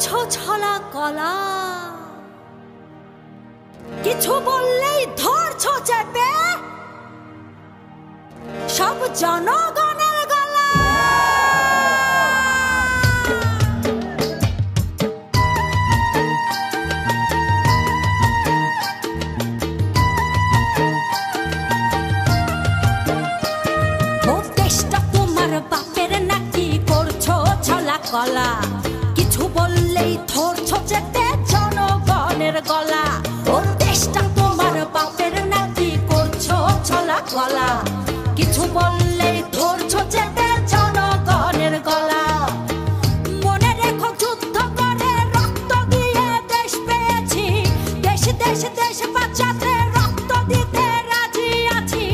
ধরছো ছলা কলা, কিছু বললেই ধরছো চেপে সব জনগণের গলা। ও দেশটা তোমার বাপের নাকি করছো ছলা কলা, কিছু বললেই ধরছো চেপে জনগণের গলা। ও দেশটা তোমার বাপের নাকি করছো ছলা কলা, কিছু বললেই ধরছো চেপে জনগণের গলা। মনে রেখো যুদ্ধ করে রক্ত দিয়ে দেশ পেয়েছি, দেশ দেশ দেশ বাঁচাতে রক্ত দিতে রাজি আছি।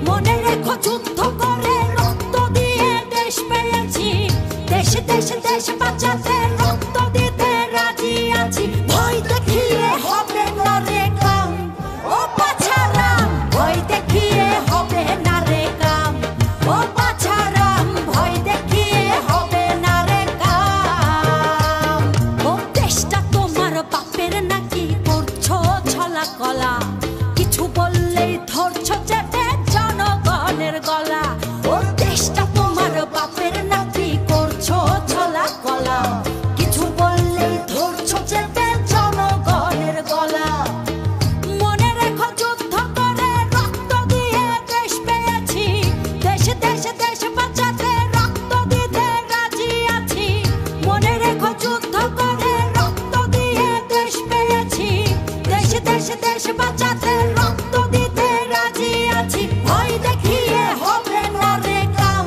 মনে রেখো যুদ্ধ করে রক্ত দিয়ে দেশ পেয়েছি, দেশ দেশ দেশ বাঁচাতে রক্ত দিতে রাজি আছি। ভয় দেখিয়ে হবে না রে কাম, ও বাছারাম ভয় দেখিয়ে হবে না রে কাম, ও বাছারাম ভয় দেখিয়ে হবে না রে কাম। ও দেশটা তোমার বাপের নাকি করছো ছলা কলা, কিছু বললেই ধরছো চেপে জনগণের গলা। ও দেশটা তোমার বাপের নাকি করছো ছলা কলা, কিছু বললেই ধরছো চেপে জনগণের গলা। মনে রেখো যুদ্ধ করে রক্ত দিয়ে দেশ পেয়েছি, দেশ দেশ দেশ বাঁচাতে রক্ত দিতে রাজি আছি। মনে রেখো যুদ্ধ করে রক্ত দিয়ে দেশ পেয়েছি, দেশ দেশ দেশ বাঁচাতে রক্ত দিতে রাজি আছি। ভয় দেখিয়ে হবে না রে কাম,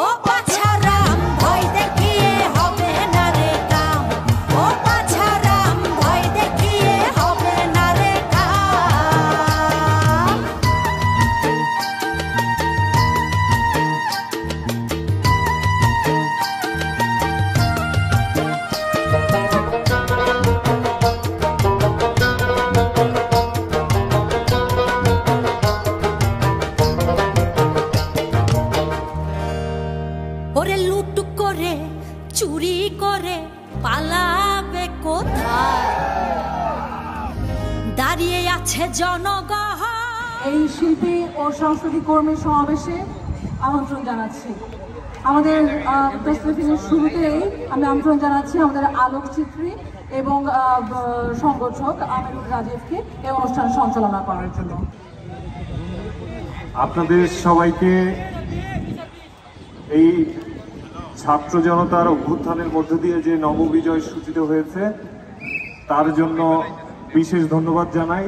ও বাছারাম ভয় দেখিয়ে হবে না রে কাম, ও বাছারাম ভয় দেখিয়ে হবে না রে কাম। ওরে লুট করে চুরি করে পালাবে কোথায়, দাঁড়িয়ে আছে জনগণ। এই শিল্পী ও সংস্কৃতি কর্মী সমাবেশে আমন্ত্রণ জানাচ্ছি। আমাদের প্রেস ব্রিফিংয়ের শুরুতেই আমি আমন্ত্রণ জানাচ্ছি আমাদের আলোকচিত্রী এবং সংগঠক আমিরুল রাজীবকে এই অনুষ্ঠান সঞ্চালনা করার জন্য। আপনাদের সবাইকে এই ছাত্র জনতার অভ্যুত্থানের মধ্য দিয়ে যে নববিজয় সূচিত হয়েছে তার জন্য বিশেষ ধন্যবাদ জানাই।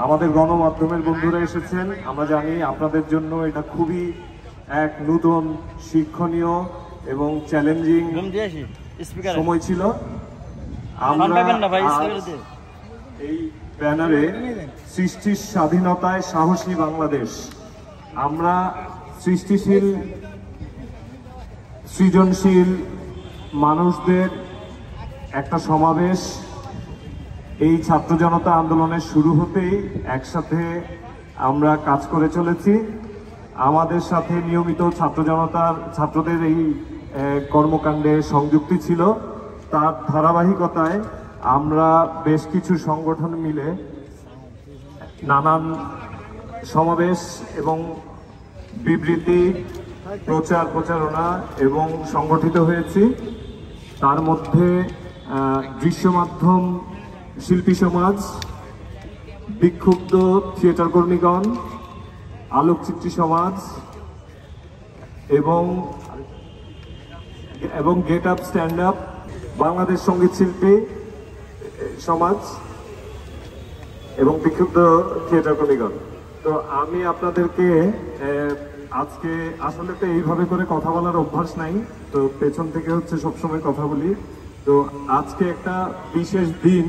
আমাদের গণমাধ্যমের বন্ধুরা এসেছেন, আমরা জানি আপনাদের জন্য এটা খুবই এক নতুন শিক্ষণীয় এবং চ্যালেঞ্জিং সময় ছিল। আমরা এই ব্যানারে সৃষ্টির স্বাধীনতায় সাহসী বাংলাদেশ, আমরা সৃষ্টিশীল সৃজনশীল মানুষদের একটা সমাবেশ এই ছাত্র জনতা আন্দোলনের শুরু হতেই একসাথে আমরা কাজ করে চলেছি। আমাদের সাথে নিয়মিত ছাত্রদের এই কর্মকাণ্ডে সংযুক্তি ছিল, তার ধারাবাহিকতায় আমরা বেশ কিছু সংগঠন মিলে নানান সমাবেশ এবং বিবৃতি প্রচারণা এবং সংগঠিত হয়েছি। তার মধ্যে দৃশ্য মাধ্যম শিল্পী সমাজ, বিক্ষুব্ধ থিয়েটার কর্মীগণ, আলোকচিত্রী সমাজ এবং get up stand up Bangladesh সঙ্গীত শিল্পী সমাজ এবং বিক্ষুব্ধ থিয়েটার কর্মীগণ। তো আমি আপনাদেরকে আজকে আসলে তো এইভাবে করে কথা বলার অভ্যাস নাই, তো পেছন থেকে হচ্ছে সবসময় কথা বলি। তো আজকে একটা বিশেষ দিন,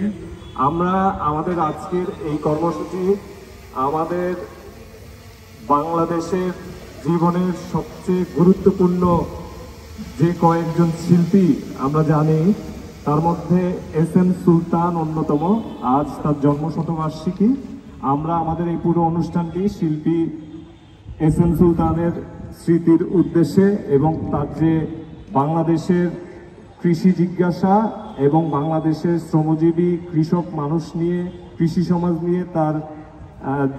আমরা আমাদের আজকের এই কর্মসূচি আমাদের বাংলাদেশের জীবনের সবচেয়ে গুরুত্বপূর্ণ যে কয়েকজন শিল্পী আমরা জানি, তার মধ্যে এস এম সুলতান অন্যতম। আজ তার জন্মশতবার্ষিকী। আমরা আমাদের এই পুরো অনুষ্ঠানটি শিল্পী এস এম সুলতানের স্মৃতির উদ্দেশ্যে এবং তার যে বাংলাদেশের কৃষি জিজ্ঞাসা এবং বাংলাদেশের শ্রমজীবী কৃষক মানুষ নিয়ে, কৃষি সমাজ নিয়ে তার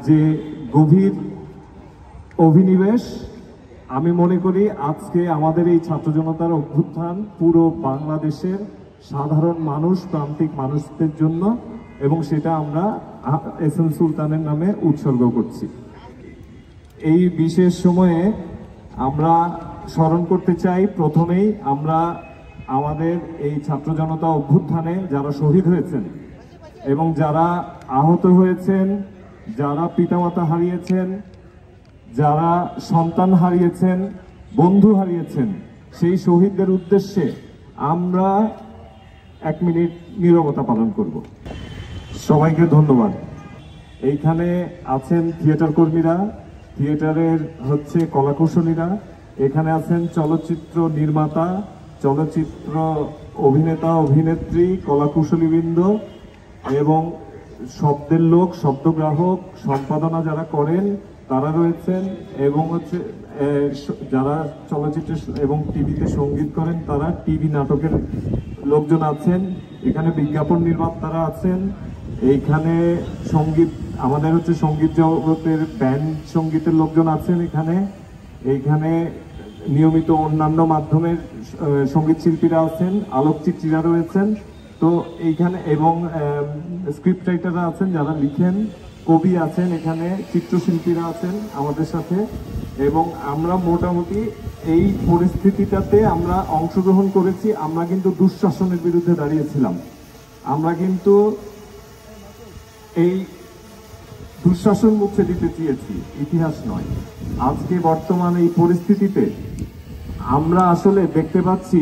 যে গভীর অভিনিবেশ, আমি মনে করি আজকে আমাদের এই ছাত্র জনতার অভ্যুত্থান পুরো বাংলাদেশের সাধারণ মানুষ, প্রান্তিক মানুষদের জন্য, এবং সেটা আমরা এস.এম. সুলতানের নামে উৎসর্গ করছি। এই বিশেষ সময়ে আমরা স্মরণ করতে চাই, প্রথমেই আমরা আমাদের এই ছাত্র জনতা অভ্যুত্থানে যারা শহীদ হয়েছেন এবং যারা আহত হয়েছেন, যারা পিতামাতা হারিয়েছেন, যারা সন্তান হারিয়েছেন, বন্ধু হারিয়েছেন, সেই শহীদদের উদ্দেশ্যে আমরা 1 মিনিট নীরবতা পালন করব। সবাইকে ধন্যবাদ। এইখানে আছেন থিয়েটার কর্মীরা, থিয়েটারের কলাকুশলীরা, এখানে আছেন চলচ্চিত্র নির্মাতা, চলচ্চিত্র অভিনেতা, অভিনেত্রী, কলাকুশলীবৃন্দ এবং শব্দের লোক, শব্দগ্রাহক, সম্পাদনা যারা করেন তারা রয়েছেন, এবং যারা চলচ্চিত্র এবং টিভিতে সঙ্গীত করেন তারা, টিভি নাটকের লোকজন আছেন, এখানে বিজ্ঞাপন নির্মাতারা আছেন, এইখানে সঙ্গীত আমাদের সঙ্গীত জগতের ব্যান্ড সঙ্গীতের লোকজন আছেন, এইখানে নিয়মিত অন্যান্য মাধ্যমের সঙ্গীত শিল্পীরা আছেন, আলোকচিত্রীরা রয়েছেন, তো এইখানে এবং স্ক্রিপ্ট রাইটাররা আছেন যারা লিখেন, কবি আছেন, এখানে চিত্রশিল্পীরা আছেন আমাদের সাথে। এবং আমরা মোটামুটি এই পরিস্থিতিটাতে আমরা অংশগ্রহণ করেছি। আমরা কিন্তু দুঃশাসনের বিরুদ্ধে দাঁড়িয়েছিলাম, আমরা কিন্তু এই দুঃশাসন মুছে দিতে চেয়েছি, ইতিহাস নয়। আজকে বর্তমান এই পরিস্থিতিতে আমরা আসলে দেখতে পাচ্ছি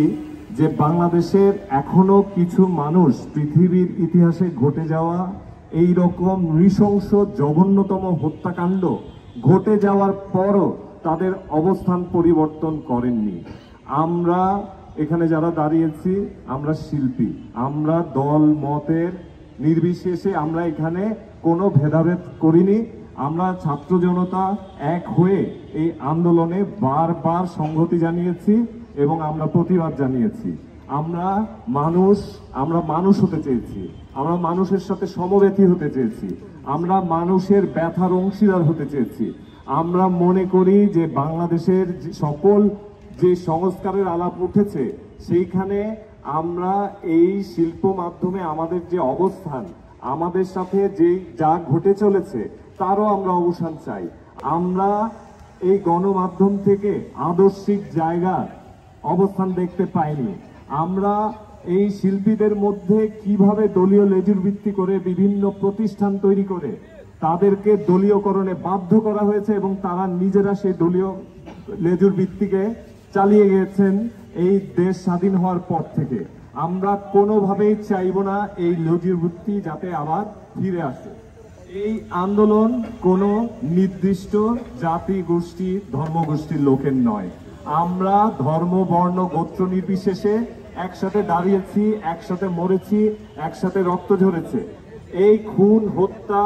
যে বাংলাদেশের এখনো কিছু মানুষ পৃথিবীর ইতিহাসে ঘটে যাওয়া এই রকম নৃশংস জঘন্যতম হত্যাকাণ্ড ঘটে যাওয়ার পরও তাদের অবস্থান পরিবর্তন করেননি। আমরা এখানে যারা দাঁড়িয়েছি আমরা শিল্পী, আমরা দল মতের নির্বিশেষে আমরা এখানে কোনো ভেদাভেদ করিনি। আমরা ছাত্র জনতা এক হয়ে এই আন্দোলনে বারবার সংহতি জানিয়েছি এবং আমরা প্রতিবাদ জানিয়েছি। আমরা মানুষ হতে চেয়েছি, আমরা মানুষের সাথে সমব্যথী হতে চেয়েছি, আমরা মানুষের ব্যথার অংশীদার হতে চেয়েছি। আমরা মনে করি যে বাংলাদেশের সকল যে সংস্কারের আলাপ উঠেছে সেইখানে আমরা এই শিল্প মাধ্যমে আমাদের যে অবস্থান, আমাদের সাথে যে যা ঘটে চলেছে তারও আমরা অবসান চাই। আমরা এই গণমাধ্যম থেকে আদর্শিক জায়গা অবস্থান দেখতে পাইনি। আমরা এই শিল্পীদের মধ্যে কিভাবে দলীয় লেজুর ভিত্তি করে বিভিন্ন প্রতিষ্ঠান তৈরি করে তাদেরকে দলীয়করণে বাধ্য করা হয়েছে এবং তারা নিজেরা সেই দলীয় লেজুর ভিত্তিকে চালিয়ে গেছেন এই দেশ স্বাধীন হওয়ার পর থেকে। আমরা কোনোভাবেই চাইব না এই লেজুর ভিত্তি যাতে আবার ফিরে আসে। এই আন্দোলন কোনো নির্দিষ্ট জাতি গোষ্ঠী ধর্মগোষ্ঠীর লোকের নয়। আমরা ধর্ম বর্ণ গোত্র নির্বিশেষে একসাথে দাঁড়িয়েছি, একসাথে মরেছি, একসাথে রক্ত ঝরেছে। এই খুন হত্যা,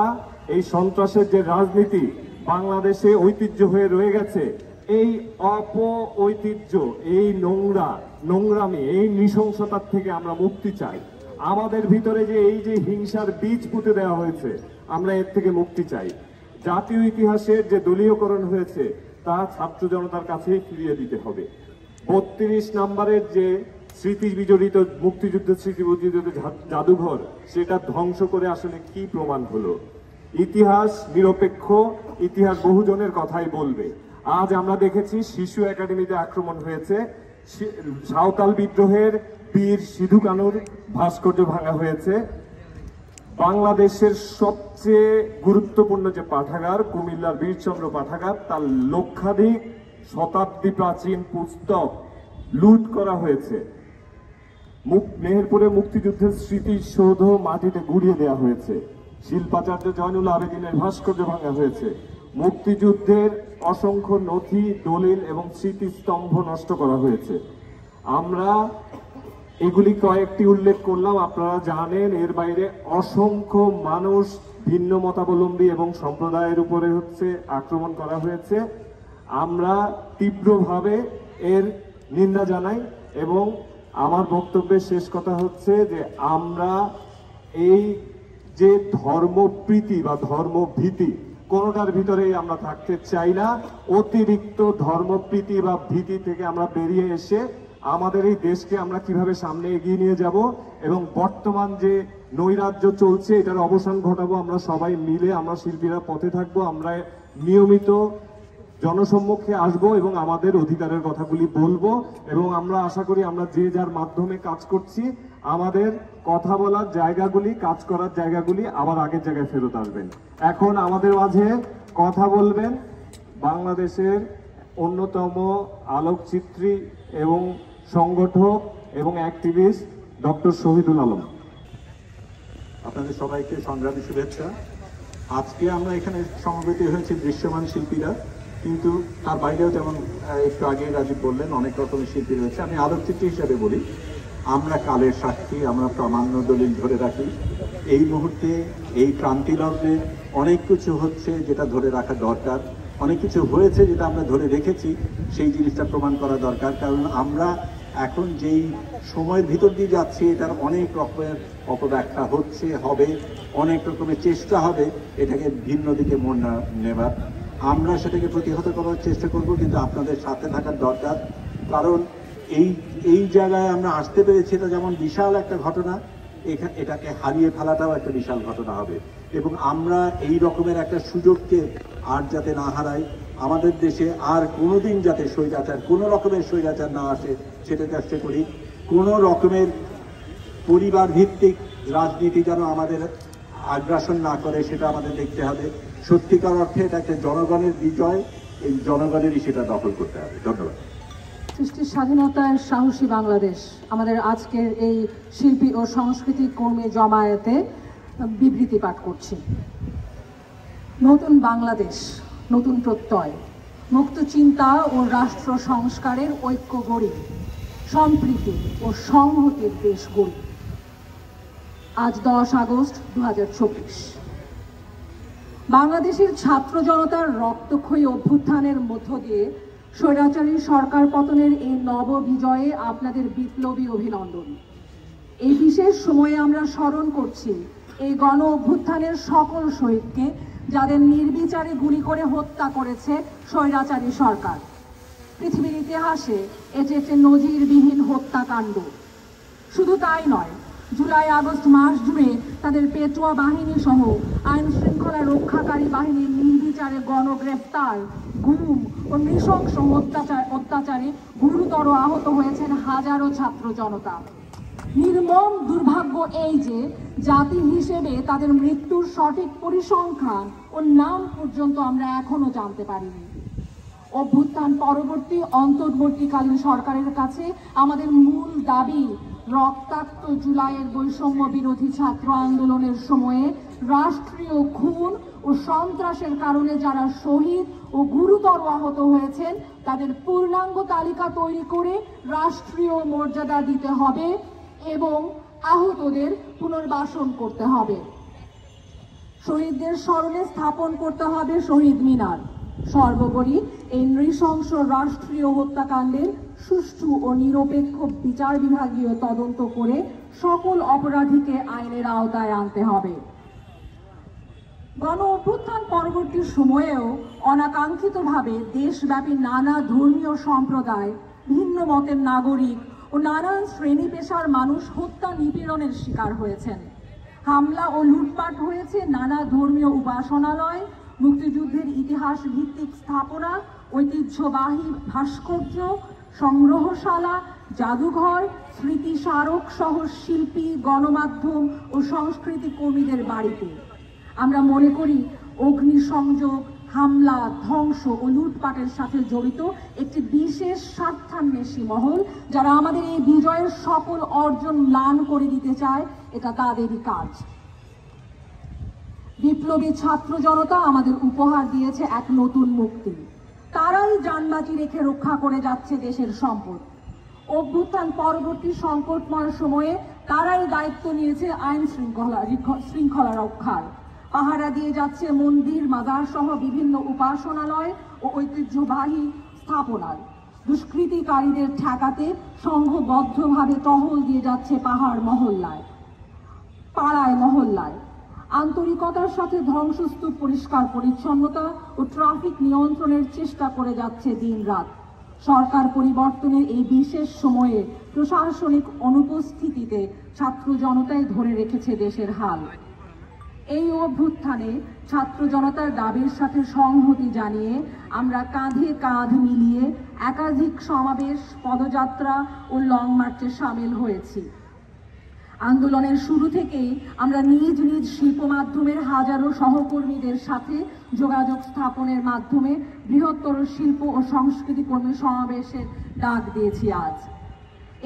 এই সন্ত্রাসের যে রাজনীতি বাংলাদেশে ঐতিহ্য হয়ে রয়ে গেছে, এই ঐতিহ্য, এই নোংরামি, এই নৃশংসতার থেকে আমরা মুক্তি চাই। আমাদের ভিতরে যে এই যে হিংসার বীজ পুঁতে দেওয়া হয়েছে, আমরা এর থেকে মুক্তি চাই। জাতীয় ইতিহাসের যে দলীয়করণ হয়েছে তা ছাত্র জনতার কাছেই ফিরিয়ে দিতে হবে। 32 নম্বরের যে স্মৃতি বিজড়িত মুক্তিযুদ্ধের স্মৃতি বিজড়িত জাদুঘর, সেটা ধ্বংস করে আসলে কি প্রমাণ হলো? ইতিহাস নিরপেক্ষ, ইতিহাস বহুজনের কথাই বলবে। আজ আমরা দেখেছি শিশু একাডেমিতে আক্রমণ হয়েছে, সাঁওতাল বিদ্রোহের বীর সিধু কানুর ভাস্কর্য ভাঙা হয়েছে। বাংলাদেশের সবচেয়ে গুরুত্বপূর্ণ যে পাঠাগার, কুমিল্লার বীরচন্দ্র পাঠাগার, তার লক্ষাধিক শতাব্দী প্রাচীন পুস্তক লুট করা হয়েছে। মেহেরপুরে মুক্তিযুদ্ধের স্মৃতিসৌধ মাটিতে গুড়িয়ে দেওয়া হয়েছে। শিল্পাচার্য জয়নুল আবেদিনের ভাস্কর্য ভাঙা হয়েছে। মুক্তিযুদ্ধের অসংখ্য নথি, দলিল এবং স্মৃতিস্তম্ভ নষ্ট করা হয়েছে। আমরা এগুলি কয়েকটি উল্লেখ করলাম, আপনারা জানেন এর বাইরে অসংখ্য মানুষ, ভিন্ন মতাবলম্বী এবং সম্প্রদায়ের উপরে আক্রমণ করা হয়েছে। আমরা তীব্রভাবে এর নিন্দা জানাই এবং আমার বক্তব্যের শেষ কথা হচ্ছে যে আমরা এই যে ধর্মপ্রীতি বা ধর্মভীতি কোনোটার ভিতরেই আমরা থাকতে চাই না। অতিরিক্ত ধর্মপ্রীতি বা ভীতি থেকে আমরা বেরিয়ে এসে আমাদের এই দেশকে আমরা কিভাবে সামনে এগিয়ে নিয়ে যাব এবং বর্তমান যে নৈরাজ্য চলছে এটার অবসান ঘটাবো আমরা সবাই মিলে। আমরা শিল্পীরা পথে থাকবো, আমরা নিয়মিত জনসম্মুখে আসব এবং আমাদের অধিকারের কথাগুলি বলবো এবং আমরা আশা করি আমরা যে যার মাধ্যমে কাজ করছি আমাদের কথা বলার জায়গাগুলি, কাজ করার জায়গাগুলি আবার আগের জায়গায় ফেরত আসবেন। এখন আমাদের মাঝে কথা বলবেন বাংলাদেশের অন্যতম আলোকচিত্রী এবং সংগঠক এবং অ্যাক্টিভিস্ট ডক্টর শহীদুল আলম। আপনাদের সবাইকে সংগ্রামী শুভেচ্ছা। আজকে আমরা এখানে সমবেত হয়েছি দৃশ্যমান শিল্পীরা, কিন্তু তার বাইরেও যেমন একটু আগে রাজীব বললেন অনেক রকমের শিল্পী রয়েছে। আমি আলোকচিত্রী হিসাবে বলি, আমরা কালের সাক্ষী, আমরা প্রামাণ্য দলিল ধরে রাখি। এই মুহূর্তে এই ক্রান্তি লগ্নে অনেক কিছু হচ্ছে যেটা ধরে রাখা দরকার, অনেক কিছু হয়েছে যেটা আমরা ধরে রেখেছি, সেই জিনিসটা প্রমাণ করা দরকার। কারণ আমরা এখন যেই সময়ের ভিতর দিয়ে যাচ্ছি এটার অনেক রকমের অপব্যাখ্যা হচ্ছে, হবে, অনেক রকমের চেষ্টা হবে এটাকে ভিন্ন দিকে মোড় নেবার। আমরা সেটাকে প্রতিহত করার চেষ্টা করব, কিন্তু আপনাদের সাথে থাকার দরকার। কারণ এই জায়গায় আমরা আসতে পেরেছি, এটা যেমন বিশাল একটা ঘটনা, এটাকে হারিয়ে ফেলাটাও একটা বিশাল ঘটনা হবে। এবং আমরা এই রকমের একটা সুযোগকে আর যাতে না হারাই, আমাদের দেশে আর কোনোদিন যাতে স্বৈরাচার, কোনো রকমের স্বৈরাচার না আসে সেটা চেষ্টা করি। কোনো রকমের পরিবার ভিত্তিক রাজনীতি যেন আমাদের আগ্রাসন না করে সেটা আমাদের দেখতে হবে। সত্যিকার অর্থে এটা একটা জনগণের বিজয়, এই জনগণেরই সেটা দখল করতে হবে। ধন্যবাদ। সৃষ্টির স্বাধীনতার সাহসী বাংলাদেশ আমাদের আজকের এই শিল্পী ও সংস্কৃতি কর্মী জমায়েতে বিবৃতি পাঠ করছি। নতুন বাংলাদেশ, নতুন প্রত্যয়, মুক্ত চিন্তা ও রাষ্ট্র সংস্কারের ঐক্য গড়ি, সম্প্রীতি ও সংহতির দেশ গড়ি। আজ 10 আগস্ট 2024। বাংলাদেশের ছাত্র জনতার রক্তক্ষয়ী অভ্যুত্থানের মধ্য দিয়ে স্বৈরাচারী সরকার পতনের এই নব বিজয়ে আপনাদের বিপ্লবী অভিনন্দন। এই বিশেষ সময়ে আমরা স্মরণ করছি এই গণ অভ্যুত্থানের সকল শহীদকে, যাদের নির্বিচারে গুলি করে হত্যা করেছে স্বৈরাচারী সরকার। পৃথিবীর ইতিহাসে এটি একটি নজিরবিহীন হত্যাকাণ্ড। শুধু তাই নয়, জুলাই আগস্ট মাস জুড়ে তাদের পেটোয়া বাহিনী সহ আইন শৃঙ্খলা রক্ষাকারী বাহিনীর নির্বিচারে গণগ্রেফতার, গুম ও নৃশংস অত্যাচারে গুরুতর আহত হয়েছেন হাজারো ছাত্র জনতা। নির্মম দুর্ভাগ্য এই যে জাতি হিসেবে তাদের মৃত্যুর সঠিক পরিসংখ্যান ও নাম পর্যন্ত আমরা এখনো জানতে পারিনি। অভ্যুত্থান পরবর্তী অন্তর্বর্তীকালীন সরকারের কাছে আমাদের মূল দাবি, রক্তাক্ত জুলাইয়ের বৈষম্য বিরোধী ছাত্র আন্দোলনের সময়ে রাষ্ট্রীয় খুন ও সন্ত্রাসের কারণে যারা শহীদ ও গুরুতর আহত হয়েছেন তাদের পূর্ণাঙ্গ তালিকা তৈরি করে রাষ্ট্রীয় মর্যাদা দিতে হবে এবং আহতদের পুনর্বাসন করতে হবে। শহীদদের স্মরণে স্থাপন করতে হবে শহীদ মিনার। সর্বোপরি এই নৃশংস রাষ্ট্রীয় হত্যাকাণ্ডের সুষ্ঠু ও নিরপেক্ষ বিচার বিভাগীয় তদন্ত করে সকল অপরাধীকে আইনের আওতায় আনতে হবে। গণ অভ্যুত্থান পরবর্তী সময়েও অনাকাঙ্ক্ষিতভাবে দেশব্যাপী নানা ধর্মীয় সম্প্রদায়, ভিন্ন মতের নাগরিক ও নানান শ্রেণী পেশার মানুষ হত্যা নিপীড়নের শিকার হয়েছেন। হামলা ও লুটপাট হয়েছে নানা ধর্মীয় উপাসনালয়, মুক্তিযুদ্ধের ইতিহাস ভিত্তিক স্থাপনা, ঐতিহ্যবাহী ভাস্কর্য, সংগ্রহশালা, জাদুঘর, স্মৃতিস্মারক সহ শিল্পী, গণমাধ্যম ও সংস্কৃতি কর্মীদের বাড়িতে। আমরা মনে করি অগ্নিসংযোগ, হামলা, ধ্বংস ও লুটপাটের সাথে জড়িত একটি বিশেষ স্বার্থান্বেষী মহল, যারা আমাদের এই বিজয়ের সকল অর্জন ম্লান করে দিতে চায়, এটা তাদেরই কাজ। বিপ্লবী ছাত্র জনতা আমাদের উপহার দিয়েছে এক নতুন মুক্তি। তারাই জানবাজি রেখে রক্ষা করে যাচ্ছে দেশের সম্পদ। অভ্যুত্থান পরবর্তী সংকটময় সময়ে তারাই দায়িত্ব নিয়েছে আইন শৃঙ্খলা রক্ষার। পাহারা দিয়ে যাচ্ছে মন্দির, মাজার সহ বিভিন্ন উপাসনালয় ও ঐতিহ্যবাহী স্থাপনার। দুষ্কৃতিকারীদের ঠেকাতে সংঘবদ্ধভাবে টহল দিয়ে যাচ্ছে পাহাড় মহল্লায়, পাড়ায় মহল্লায়। আন্তরিকতার সাথে ধ্বংসস্তূপ পরিষ্কার পরিচ্ছন্নতা ও ট্রাফিক নিয়ন্ত্রণের চেষ্টা করে যাচ্ছে দিনরাত। সরকার পরিবর্তনের এই বিশেষ সময়ে প্রশাসনিক অনুপস্থিতিতে ছাত্র জনতাই ধরে রেখেছে দেশের হাল। এই অভ্যুত্থানে ছাত্র জনতার দাবির সাথে সংহতি জানিয়ে আমরা কাঁধে কাঁধ মিলিয়ে একাধিক সমাবেশ, পদযাত্রা ও লং মার্চে সামিল হয়েছি। আন্দোলনের শুরু থেকেই আমরা নিজ নিজ শিল্প মাধ্যমের হাজারো সহকর্মীদের সাথে যোগাযোগ স্থাপনের মাধ্যমে বৃহত্তর শিল্প ও সংস্কৃতি কর্মী সমাবেশের ডাক দিয়েছি। আজ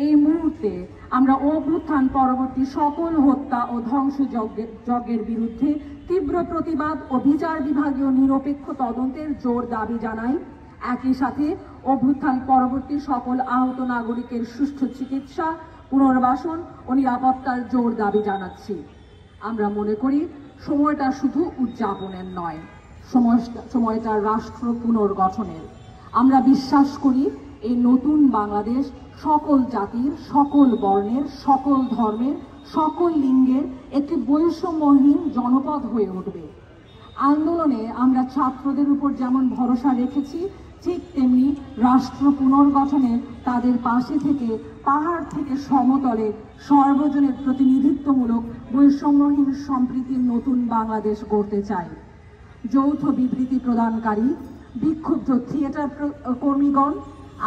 এই মুহূর্তে আমরা অভ্যুত্থান পরবর্তী সকল হত্যা ও ধ্বংসযজ্ঞের বিরুদ্ধে তীব্র প্রতিবাদ ও বিচার বিভাগীয় নিরপেক্ষ তদন্তের জোর দাবি জানাই। একই সাথে অভ্যুত্থান পরবর্তী সকল আহত নাগরিকের সুষ্ঠু চিকিৎসা, পুনর্বাসন ও নিরাপত্তার জোর দাবি জানাচ্ছি। আমরা মনে করি সময়টা শুধু উদযাপনের নয়, সময়টা রাষ্ট্র পুনর্গঠনের। আমরা বিশ্বাস করি এই নতুন বাংলাদেশ সকল জাতির, সকল বর্ণের, সকল ধর্মের, সকল লিঙ্গের একটি বৈষম্যহীন জনপদ হয়ে উঠবে। আন্দোলনে আমরা ছাত্রদের উপর যেমন ভরসা রেখেছি, ঠিক তেমনি রাষ্ট্র পুনর্গঠনে তাদের পাশে থেকে পাহাড় থেকে সমতলে সর্বজনের প্রতিনিধিত্বমূলক বৈষম্যহীন সম্প্রীতির নতুন বাংলাদেশ গড়তে চাই। যৌথ বিবৃতি প্রদানকারী, বিক্ষুব্ধ থিয়েটার কর্মীগণ,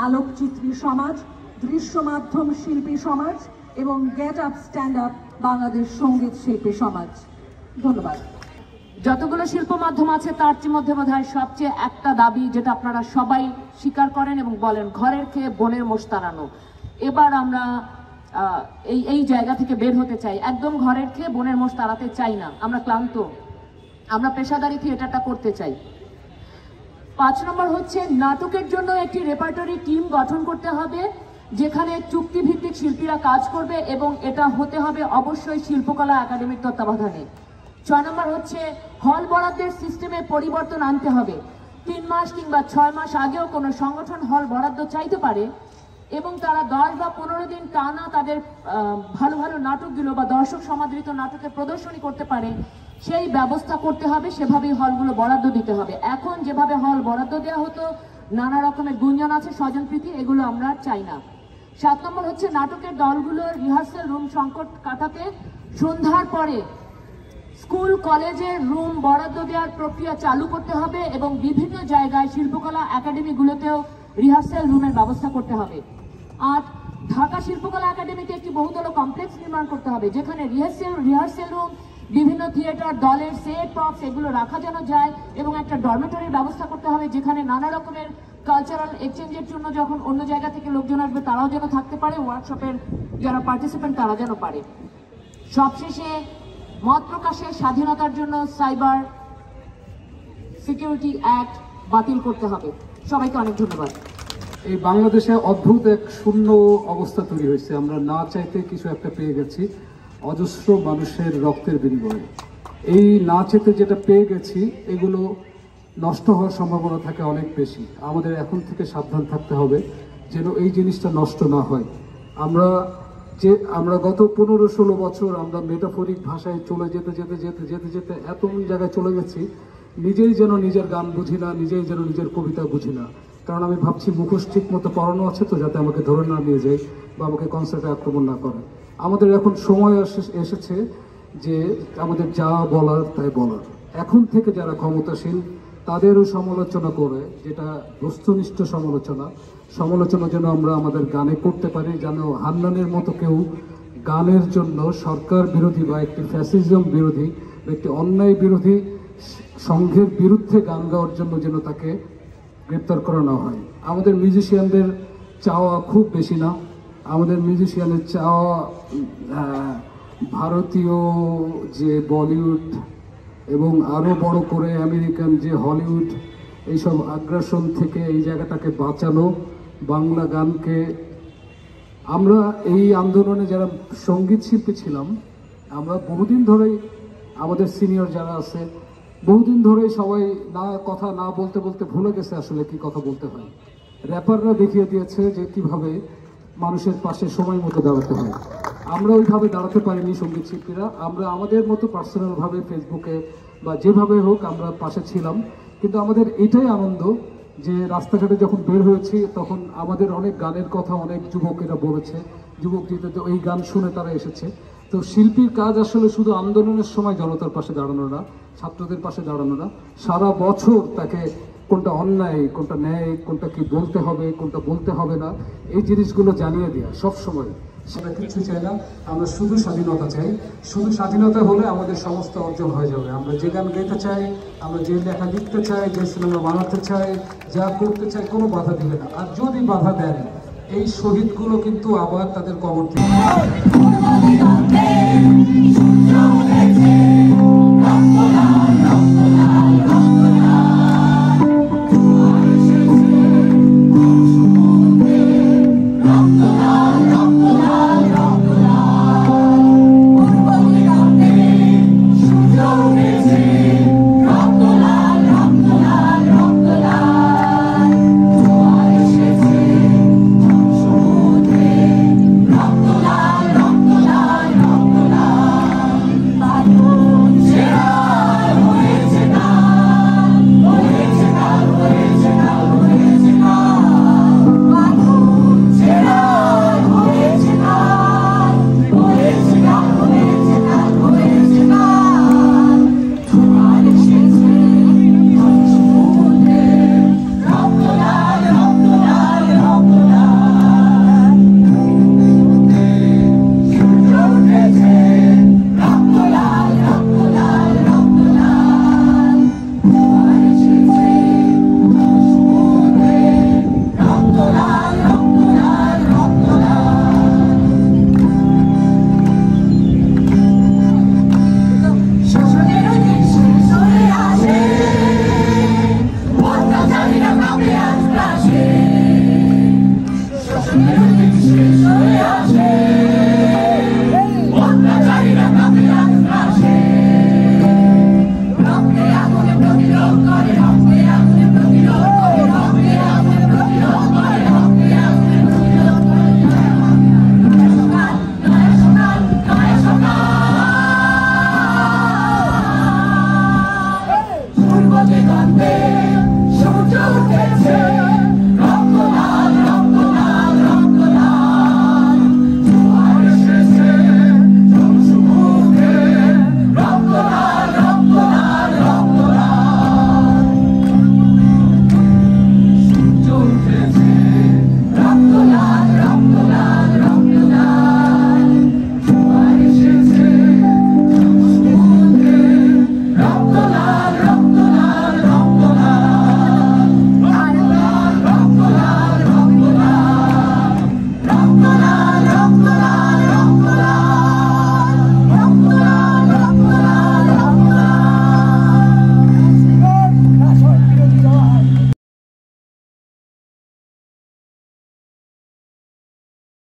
আলোকচিত্রী সমাজ, দৃশ্য মাধ্যম শিল্পী সমাজ এবং get up stand up Bangladesh সঙ্গীত শিল্পী সমাজ, ধন্যবাদ। যতগুলো শিল্প মাধ্যম আছে তার মধ্যে বোধহয় সবচেয়ে একটা দাবি যেটা আপনারা সবাই স্বীকার করেন এবং বলেন, ঘরের খেয়ে বনের মোষ তাড়ানো। এবার আমরা এই জায়গা থেকে বের হতে চাই। একদম ঘরের খেয়ে বনের মোষ তাড়াতে চাই না, আমরা ক্লান্ত। আমরা পেশাদারি থিয়েটারটা করতে চাই। 5 নম্বর হচ্ছে নাটকের জন্য একটি রেপার্টরি টিম গঠন করতে হবে, যেখানে চুক্তিভিত্তিক শিল্পীরা কাজ করবে এবং এটা হতে হবে অবশ্যই শিল্পকলা একাডেমির তত্ত্বাবধানে। 6 নম্বর হচ্ছে হল বরাদ্দের সিস্টেমে পরিবর্তন আনতে হবে। 3 মাস কিংবা 6 মাস আগেও কোনো সংগঠন হল বরাদ্দ চাইতে পারে এবং তারা 10 বা 15 দিন টানা তাদের ভালো ভালো নাটকগুলো বা দর্শক সমাদৃত নাটকের প্রদর্শনী করতে পারে, সেই ব্যবস্থা করতে হবে। সেভাবেই হলগুলো বরাদ্দ দিতে হবে। এখন যেভাবে হল বরাদ্দ দেওয়া হতো, নানা রকমের গুঞ্জন আছে, স্বজনপ্রীতি, এগুলো আমরা চাই না। 7 নম্বর হচ্ছে নাটকের দলগুলোর রিহার্সাল রুম সংকট কাটাতে সন্ধ্যার পরে স্কুল কলেজের রুম বরাদ্দ দেওয়ার প্রক্রিয়া চালু করতে হবে এবং বিভিন্ন জায়গায় শিল্পকলা একাডেমিগুলোতেও রিহার্সাল রুমের ব্যবস্থা করতে হবে। আর ঢাকা শিল্পকলা একাডেমিতে একটি বহুতল কমপ্লেক্স নির্মাণ করতে হবে, যেখানে রিহার্সাল রুম, বিভিন্ন থিয়েটার দলের সেট বক্স এগুলো রাখা যেন যায় এবং একটা ডরমেটরির ব্যবস্থা করতে হবে, যেখানে নানা রকমের কালচারাল এক্সচেঞ্জের জন্য যখন অন্য জায়গা থেকে লোকজন আসবে তারাও যেন থাকতে পারে, ওয়ার্কশপের যারা পার্টিসিপেন্ট তারা যেন পারে। সবশেষে মত প্রকাশের স্বাধীনতার জন্য সাইবার সিকিউরিটি অ্যাক্ট বাতিল করতে হবে। সবাইকে অনেক ধন্যবাদ। এই বাংলাদেশে অদ্ভুত এক শূন্য অবস্থা তৈরি হয়েছে। আমরা না চাইতে কিছু একটা পেয়ে গেছি অজস্র মানুষের রক্তের বিনিময়ে। এই না চেতে যেটা পেয়ে গেছি এগুলো নষ্ট হওয়ার সম্ভাবনা থাকে অনেক বেশি। আমাদের এখন থেকে সাবধান থাকতে হবে যেন এই জিনিসটা নষ্ট না হয়। আমরা গত 15-16 বছর আমরা মেটাফরিক ভাষায় চলে যেতে যেতে যেতে যেতে যেতে এত জায়গায় চলে গেছি, নিজেই যেন নিজের গান বুঝি না, নিজেই যেন নিজের কবিতা বুঝি না। কারণ আমি ভাবছি মুখোশ ঠিক মতো পড়ানো আছে তো, যাতে আমাকে ধরে না নিয়ে যায় বা আমাকে কনসার্টে আক্রমণ না করে। আমাদের এখন সময় এসেছে যে আমাদের যা বলার তাই বলার। এখন থেকে যারা ক্ষমতাশীল তাদেরও সমালোচনা করে, যেটা বস্তুনিষ্ঠ সমালোচনা যেন আমরা আমাদের গানে করতে পারি, যেন হান্নানের মতো কেউ গানের জন্য সরকার বিরোধী বা একটি ফ্যাসিজম বিরোধী বা একটি অন্যায় বিরোধী সংঘের বিরুদ্ধে গান গাওয়ার জন্য যেন তাকে গ্রেপ্তার করা না হয়। আমাদের মিউজিশিয়ানদের চাওয়া খুব বেশি না। আমাদের মিউজিশিয়ানের চাওয়া ভারতীয় যে বলিউড এবং আরও বড় করে আমেরিকান যে হলিউড, এইসব আগ্রাসন থেকে এই জায়গাটাকে বাঁচানো, বাংলা গানকে। আমরা এই আন্দোলনে যারা সঙ্গীত শিল্পী ছিলাম, আমরা বহুদিন ধরেই, আমাদের সিনিয়র যারা আছে বহুদিন ধরেই সবাই কথা না বলতে বলতে ভুলে গেছে আসলে কি কথা বলতে হয়। র্যাপাররা দেখিয়ে দিয়েছে যে কিভাবে মানুষের পাশে সময় মতো দাঁড়াতে হয়। আমরা ওইভাবে দাঁড়াতে পারিনি সঙ্গীত শিল্পীরা, আমরা আমাদের মতো পার্সোনালভাবে ফেসবুকে বা যেভাবে হোক আমরা পাশে ছিলাম। কিন্তু আমাদের এটাই আনন্দ যে রাস্তাঘাটে যখন বের হয়েছি তখন আমাদের অনেক গানের কথা অনেক যুবকেরা বলেছে, যুবকদের এই গান শুনে তারা এসেছে। তো শিল্পীর কাজ আসলে শুধু আন্দোলনের সময় জনতার পাশে দাঁড়ানো না, ছাত্রদের পাশে দাঁড়ানো না, সারা বছর তাকে কোনটা অন্যায়, কোনটা ন্যায়, কোনটা কি বলতে হবে, কোনটা বলতে হবে না, এই জিনিসগুলো জানিয়ে দেওয়া সবসময়। সেটা কিছু চাই না, আমরা শুধু স্বাধীনতা চাই। শুধু স্বাধীনতা হলে আমাদের সমস্ত অর্জন হয়ে যাবে। আমরা যে গান গাইতে চাই, আমরা যে লেখা লিখতে চাই, যে সিনেমা বানাতে চাই, যা করতে চাই, কোনো বাধা দিবে না। আর যদি বাধা দেন, এই শহীদগুলো কিন্তু আবার তাদের কবর থেকে